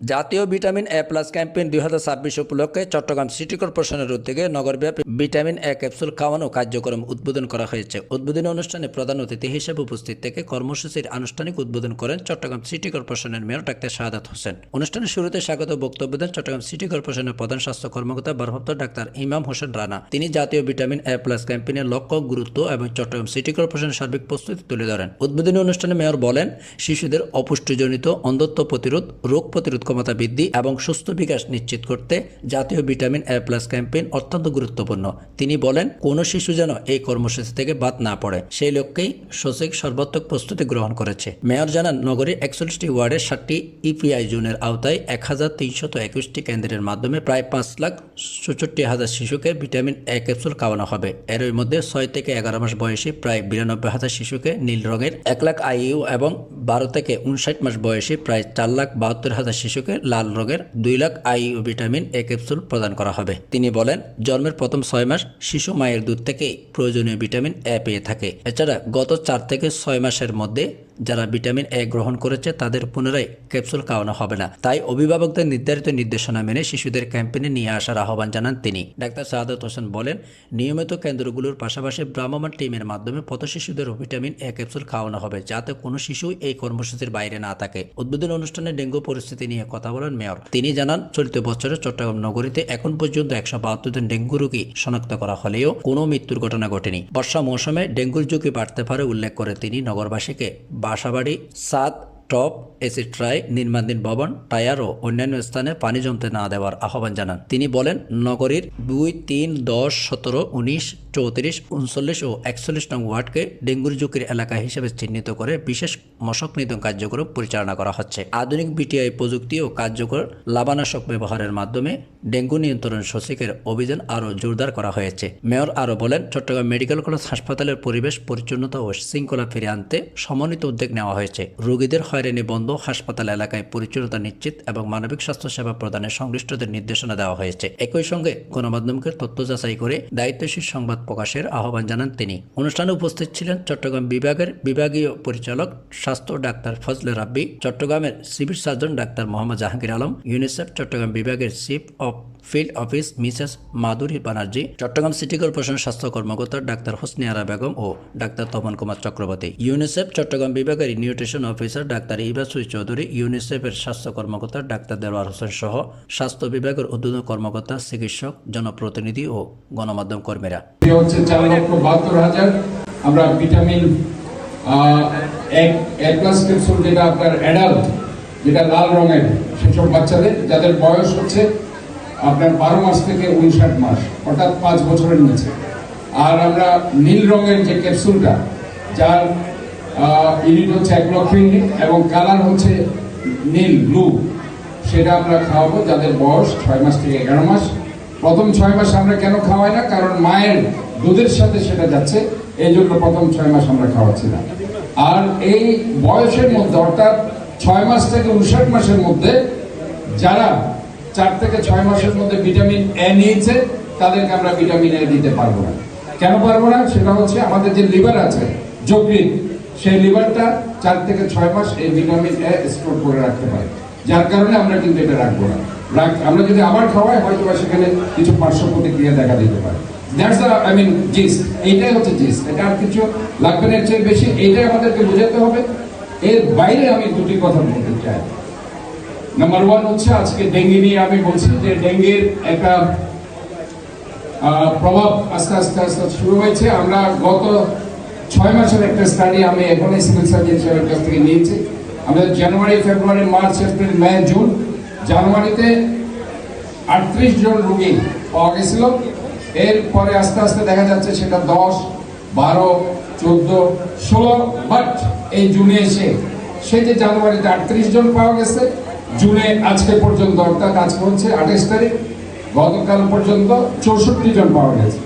জাতীয় vitamin A plus campaign 2026 উপলক্ষে Chittagong city কর্পোরেশনের উদ্যোগে নগরব্যাপী ভিটামিন এ ক্যাপসুল খাওয়ানো কার্যক্রম উদ্বোধন করা হয়েছে। উদ্বোধনী অনুষ্ঠানে প্রধান অতিথি হিসেবে উপস্থিত থেকে কর্মসূচির আনুষ্ঠানিক উদ্বোধন করেন চট্টগ্রাম সিটি কর্পোরেশনের মেয়র ডাক্তার শাহাদাত হোসেন। অনুষ্ঠানের শুরুতে স্বাগত বক্তব্য দেন চট্টগ্রাম সিটি কর্পোরেশনের প্রধান স্বাস্থ্য কর্মকর্তা ভারপ্রাপ্ত ডাক্তার ইমাম হোসেন রানা। তিনি জাতীয় ভিটামিন এ প্লাস ক্যাম্পেইনের লক্ষ্য, গুরুত্ব এবং চট্টগ্রাম সিটি কর্পোরেশনের সার্বিক প্রস্তুতি তুলে ধরেন। উদ্বোধনী অনুষ্ঠানে মেয়র বলেন, শিশুদের অপুষ্টিজনিত অন্ধত্ব প্রতিরোধ, রোগ প্রতিরোধ ক্ষমতা বৃদ্ধি এবং সুস্থ বিকাশ নিশ্চিত করতে জাতীয় ভিটামিন এ প্লাস ক্যাম্পেইন অত্যন্ত গুরুত্বপূর্ণ। তিনি বলেন, কোনো শিশু যেন এই কর্মসূচি থেকে বাদ না পড়ে, সেই লক্ষ্যেই সচিব সর্বাত্মক প্রস্তুতি গ্রহণ করেছে। মেয়র জানান, নগরীর 41টি ওয়ার্ডের 7টি ইপিআই জোনের আওতায় 1321টি কেন্দ্রের মাধ্যমে প্রায় 5,64,000 শিশুকে ভিটামিন এ ক্যাপসুল খাওয়ানো হবে। এর মধ্যে 6 থেকে 11 মাস বয়সী প্রায় 92,000 শিশুকে নীল রঙের, 1 লাখ আইইউ এবং 12 থেকে 59 মাস বয়সী প্রায় 4,72,000 শিশুকে লাল রঙের 2 lakh IU vitamin A capsule প্রদান করা হবে। তিনি বলেন, জন্মের প্রথম 6 মাস শিশু মায়ের দুধ থেকেই প্রয়োজনীয় ভিটামিন এ পেয়ে থাকে। এছাড়া গত 4 থেকে 6 মাসের মধ্যে যারা ভিটামিন এ গ্রহণ করেছে তাদের পুনরায় ক্যাপসুল খাওয়ানো হবে না। তাই অভিভাবকদের নির্ধারিত নির্দেশনা মেনে শিশুদের ক্যাম্পেইনে নিয়ে আসার আহ্বান জানান তিনি। ডাক্তার শাহাদাত হোসেন বলেন, নিয়মিত কেন্দ্রগুলোর পাশাপাশি ভ্রাম্যমাণ টিমের মাধ্যমে পথ শিশুদের ভিটামিন এ ক্যাপসুল খাওয়ানো হবে, যাতে কোনো শিশু এই কর্মসূচির বাইরে না থাকে। উদ্বোধনী অনুষ্ঠানে ডেঙ্গু পরিস্থিতি নিয়ে কথা বলেন মেয়র। তিনি জানান, চলিত বছরে চট্টগ্রাম নগরীতে এখন পর্যন্ত 172 জন ডেঙ্গু রোগী শনাক্ত করা হলেও কোনো মৃত্যুর ঘটনা ঘটেনি। বর্ষা মৌসুমে ডেঙ্গুর ঝুঁকি বাড়তে পারে উল্লেখ করে তিনি নগরবাসীকে বাসাবাড়ি, ছাদ, টপ, এসি ট্রাই, নির্মাণাধীন ভবন, টায়ার ও অন্যান্য স্থানে পানি জমতে না দেওয়ার আহ্বান জানান। তিনি বলেন, নগরীর 2, 3, 10, 17, 19, 34, 39 ও 41 নং ওয়ার্ডকে ডেঙ্গুর ঝুঁকির এলাকা হিসেবে চিহ্নিত করে বিশেষ মশক নিধন কার্যক্রম পরিচালনা করা হচ্ছে। আধুনিক বিটিআই প্রযুক্তি ও কার্যকর লাবানাশক ব্যবহারের মাধ্যমে ডেঙ্গু নিয়ন্ত্রণ সচিকের অভিযান আরও জোরদার করা হয়েছে। মেয়র আরও বলেন, চট্টগ্রাম মেডিকেল কলেজ হাসপাতালের পরিবেশ পরিচ্ছন্নতা ও শৃঙ্খলা ফিরিয়ে আনতে সমন্বিত উদ্যোগ নেওয়া হয়েছে। রোগীদের হয়রানি বন্ধ, হাসপাতাল এলাকায় পরিচ্ছন্নতা নিশ্চিত এবং মানবিক স্বাস্থ্য সেবা প্রদানের সংশ্লিষ্টদের নির্দেশনা দেওয়া হয়েছে। একই সঙ্গে গণমাধ্যমকে তথ্য যাচাই করে দায়িত্বশীল সংবাদ প্রকাশের আহ্বান জানান তিনি। অনুষ্ঠানে উপস্থিত ছিলেন চট্টগ্রাম বিভাগের বিভাগীয় পরিচালক স্বাস্থ্য ডাক্তার ফজলে রাব্বি, চট্টগ্রামের সিভিল সার্জন ডাক্তার মোহাম্মদ জাহাঙ্গীর আলম, ইউনিসেফ চট্টগ্রাম বিভাগের chief of field office Mrs Madhuri Banerjee, Chattogram city corporation স্বাস্থ্য কর্মকর্তা ডাক্তার হোসনে আরা বেগম ও ডাক্তার তপন কুমার চক্রবর্তী, ইউনিসেফ চট্টগ্রাম বিভাগের নিউট্রিশন অফিসার ডাক্তার ইবাসুই চৌধুরী, ইউনিসেফের স্বাস্থ্য কর্মকর্তা ডাক্তার দেওয়ার হোসেন সহ স্বাস্থ্য বিভাগের ঊর্ধ্বতন কর্মকর্তা, চিকিৎসক, জনপ্রতিনিধি ও গণমাধ্যম কর্মীরা। 4,72,000 আমরা ভিটামিন এ প্লাস ক্যাপসুল, যেটা আপনার অ্যাডাল্ট, যেটা লাল রঙের, সেসব বাচ্চাদের যাদের বয়স হচ্ছে আপনার 12 মাস থেকে 59 মাস, অর্থাৎ 5 বছরের নিচে। আর আমরা নীল রঙের যে ক্যাপসুলটা, যার ইউনিট হচ্ছে 1 লক্ষ ইউনিট এবং কালার হচ্ছে নীল ব্লু, সেটা আমরা খাওয়াবো যাদের বয়স 6 মাস থেকে 11 মাস। প্রথম 6 মাস আমরা কেন খাওয়াই না? কারণ মায়ের দুধের সাথে সেটা যাচ্ছে, এই জন্য প্রথম 6 মাস আমরা খাওয়াচ্ছি না। আর এই বয়সের মধ্যে, অর্থাৎ 6 মাস থেকে 59 মাসের মধ্যে যারা 4 থেকে 6 মাসের মধ্যে ভিটামিন এ নিয়েছে, তাদেরকে আমরা ভিটামিন এ দিতে পারবো না। কেন পারবো না? সেটা হচ্ছে আমাদের যে লিভার আছে, যকৃৎ, সেই লিভারটা 4 থেকে 6 মাস এই ভিটামিন এ স্টোর করে রাখতে পারে, যার কারণে আমরা কিন্তু এটা রাখবো না। আমরা যদি আবার খাওয়াই, হয়তো সেখানে কিছু পার্শ্ব প্রতিক্রিয়া দেখা দিতে পারে। That's the gist. এইটাই হচ্ছে জিস্ট, এটা আর কিছু লাগবে না, এর চেয়ে বেশি। এইটাই আমাদেরকে বোঝাতে হবে। এর বাইরে আমি দুটি কথা বলতে চাই। নাম্বার 1 হচ্ছে, আজকে ডেঙ্গি নিয়ে আমি বলছি যে ডেঙ্গির একটা প্রভাব আস্তে আস্তে শুরু হয়েছে। আমরা গত 6 মাসের একটা স্টাডি আমি এখনই সিভিল সার্জন সাহেবের কাছ থেকে নিয়েছি। আমাদের জানুয়ারি, ফেব্রুয়ারি, মার্চ, এপ্রিল, মে, জুন, জানুয়ারিতে 38 জন রোগী পাওয়া গেছিল। এরপরে আস্তে আস্তে দেখা যাচ্ছে সেটা 10, 12, 14, 16, বাট এই জুনে এসে সেই যে জানুয়ারিতে 38 জন পাওয়া গেছে, জুনে আজকে পর্যন্ত, অর্থাৎ আজকে হচ্ছে 28 তারিখ, গতকাল পর্যন্ত 64 জন পাওয়া গেছে।